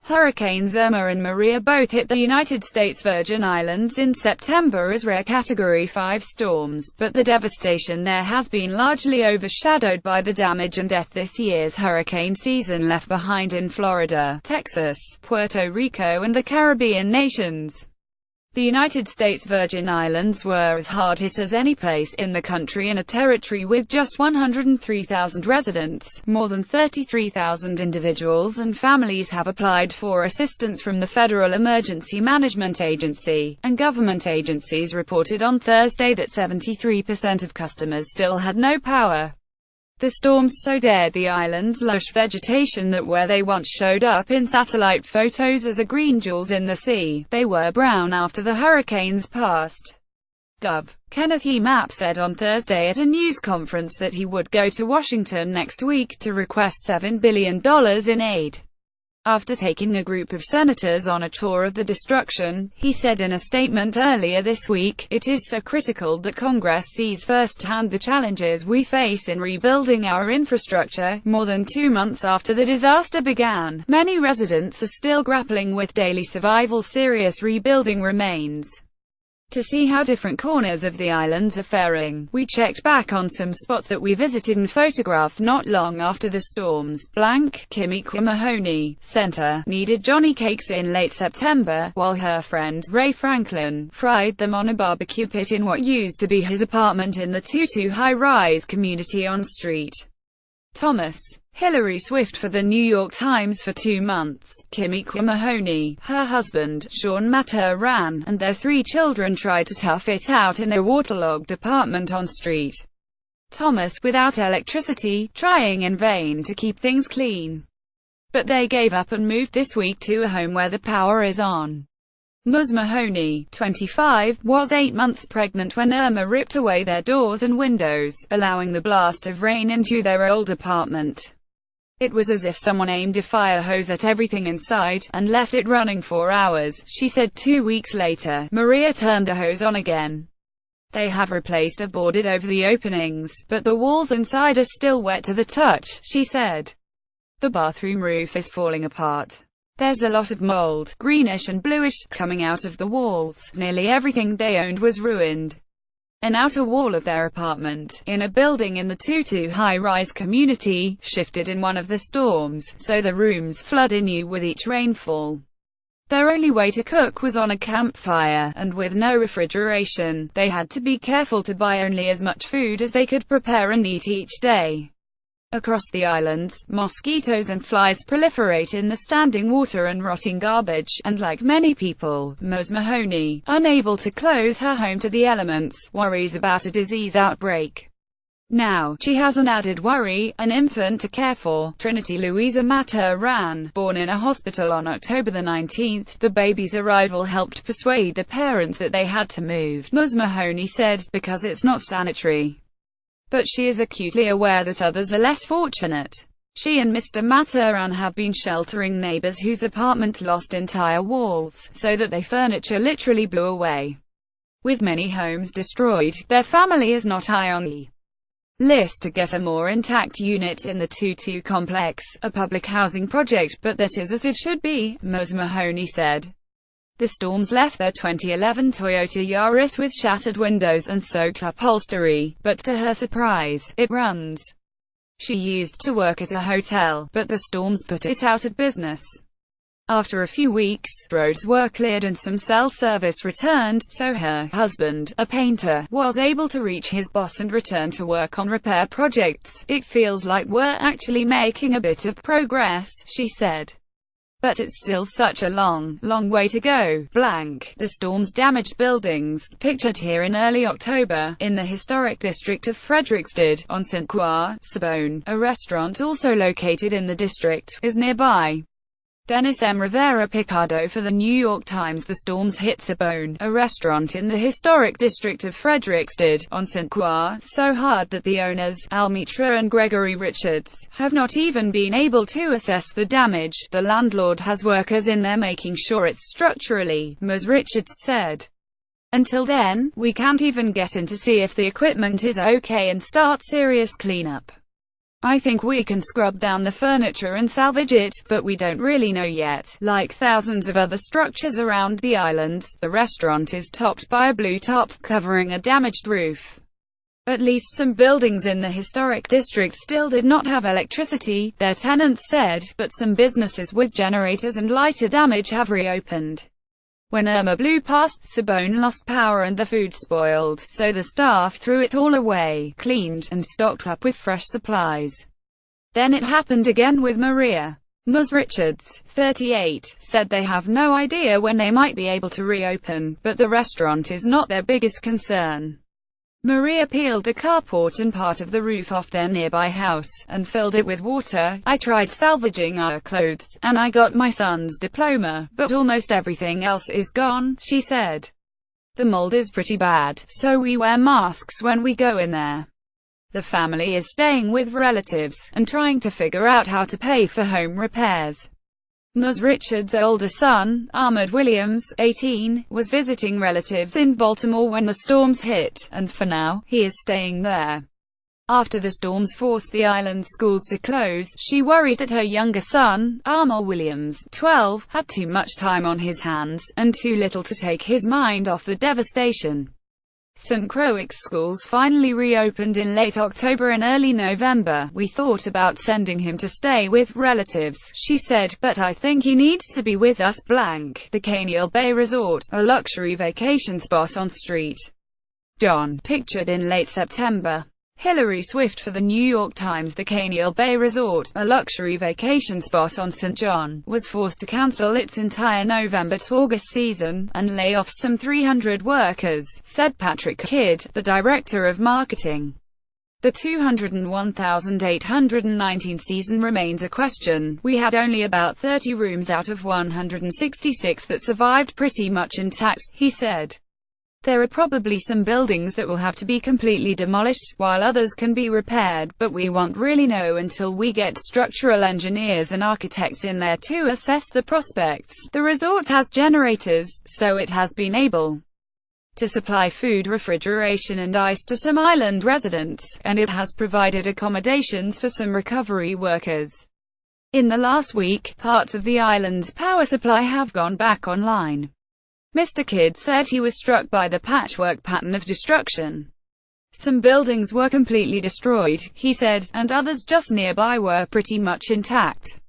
Hurricanes Irma and Maria both hit the United States Virgin Islands in September as rare Category 5 storms, but the devastation there has been largely overshadowed by the damage and death this year's hurricane season left behind in Florida, Texas, Puerto Rico and the Caribbean nations. The United States Virgin Islands were as hard hit as any place in the country in a territory with just 103,000 residents. More than 33,000 individuals and families have applied for assistance from the Federal Emergency Management Agency, and government agencies reported on Thursday that 73% of customers still had no power. The storms so dared the island's lush vegetation that where they once showed up in satellite photos as a green jewels in the sea, they were brown after the hurricanes passed. Gov. Kenneth E. Mapp said on Thursday at a news conference that he would go to Washington next week to request $7 billion in aid. After taking a group of senators on a tour of the destruction, he said in a statement earlier this week, "It is so critical that Congress sees firsthand the challenges we face in rebuilding our infrastructure." More than 2 months after the disaster began, many residents are still grappling with daily survival. Serious rebuilding remains. To see how different corners of the islands are faring, we checked back on some spots that we visited and photographed not long after the storms. Kimiko Mahoney, Center, needed Johnny cakes in late September, while her friend, Ray Franklin, fried them on a barbecue pit in what used to be his apartment in the Tutu high-rise community on St. Thomas. Hillary Swift for The New York Times. For 2 months, Kimiko Mahoney, her husband, Sean Mataran, and their 3 children tried to tough it out in their waterlogged apartment on St. Thomas, without electricity, trying in vain to keep things clean. But they gave up and moved this week to a home where the power is on. Ms. Mahoney, 25, was 8 months pregnant when Irma ripped away their doors and windows, allowing the blast of rain into their old apartment. It was as if someone aimed a fire hose at everything inside, and left it running for hours, she said. 2 weeks later, Maria turned the hose on again. They have replaced a boarded over the openings, but the walls inside are still wet to the touch, she said. The bathroom roof is falling apart. There's a lot of mold, greenish and bluish, coming out of the walls. Nearly everything they owned was ruined. An outer wall of their apartment, in a building in the Tutu high-rise community, shifted in one of the storms, so the rooms flood anew with each rainfall. Their only way to cook was on a campfire, and with no refrigeration, they had to be careful to buy only as much food as they could prepare and eat each day. Across the islands, mosquitoes and flies proliferate in the standing water and rotting garbage, and like many people, Ms. Mahoney, unable to close her home to the elements, worries about a disease outbreak. Now, she has an added worry, an infant to care for. Trinity Louisa Mataran, born in a hospital on October 19, the baby's arrival helped persuade the parents that they had to move, Ms. Mahoney said, because it's not sanitary. But she is acutely aware that others are less fortunate. She and Mr. Mataran have been sheltering neighbors whose apartment lost entire walls, so that their furniture literally blew away. With many homes destroyed, their family is not high on the list to get a more intact unit in the Tutu complex, a public housing project, but that is as it should be, Ms. Mahoney said. The storms left their 2011 Toyota Yaris with shattered windows and soaked upholstery, but to her surprise, it runs. She used to work at a hotel, but the storms put it out of business. After a few weeks, roads were cleared and some cell service returned, so her husband, a painter, was able to reach his boss and return to work on repair projects. It feels like we're actually making a bit of progress, she said. But it's still such a long way to go. The storms damaged buildings, pictured here in early October, in the historic district of Frederiksted, on St. Croix. Sabone, a restaurant also located in the district, is nearby. Dennis M. Rivera Picado for The New York Times. The storms hit Sabone, a restaurant in the historic district of Frederiksted, on St. Croix, so hard that the owners, Almitra and Gregory Richards, have not even been able to assess the damage. The landlord has workers in there making sure it's structurally, Ms. Richards said. Until then, we can't even get in to see if the equipment is okay and start serious cleanup. I think we can scrub down the furniture and salvage it, but we don't really know yet. Like thousands of other structures around the islands, the restaurant is topped by a blue top, covering a damaged roof. At least some buildings in the historic district still did not have electricity, their tenants said, but some businesses with generators and lighter damage have reopened. When Irma blew past, Sabone lost power and the food spoiled, so the staff threw it all away, cleaned, and stocked up with fresh supplies. Then it happened again with Maria. Ms. Richards, 38, said they have no idea when they might be able to reopen, but the restaurant is not their biggest concern. Maria peeled the carport and part of the roof off their nearby house, and filled it with water. I tried salvaging our clothes, and I got my son's diploma, but almost everything else is gone, she said. The mold is pretty bad, so we wear masks when we go in there. The family is staying with relatives, and trying to figure out how to pay for home repairs. Ms. Richards' older son, Ahmed Williams, 18, was visiting relatives in Baltimore when the storms hit, and for now, he is staying there. After the storms forced the island's schools to close, she worried that her younger son, Ahmed Williams, 12, had too much time on his hands, and too little to take his mind off the devastation. St. Croix's schools finally reopened in late October and early November. We thought about sending him to stay with relatives, she said, but I think he needs to be with us. The Caniel Bay Resort, a luxury vacation spot on St. John, pictured in late September. Hilary Swift for The New York Times. The Caniel Bay Resort, a luxury vacation spot on St. John, was forced to cancel its entire November to August season, and lay off some 300 workers, said Patrick Kidd, the director of marketing. The 201,819 season remains a question. We had only about 30 rooms out of 166 that survived pretty much intact, he said. There are probably some buildings that will have to be completely demolished, while others can be repaired, but we won't really know until we get structural engineers and architects in there to assess the prospects. The resort has generators, so it has been able to supply food, refrigeration and ice to some island residents, and it has provided accommodations for some recovery workers. In the last week, parts of the island's power supply have gone back online. Mr. Kidd said he was struck by the patchwork pattern of destruction. Some buildings were completely destroyed, he said, and others just nearby were pretty much intact.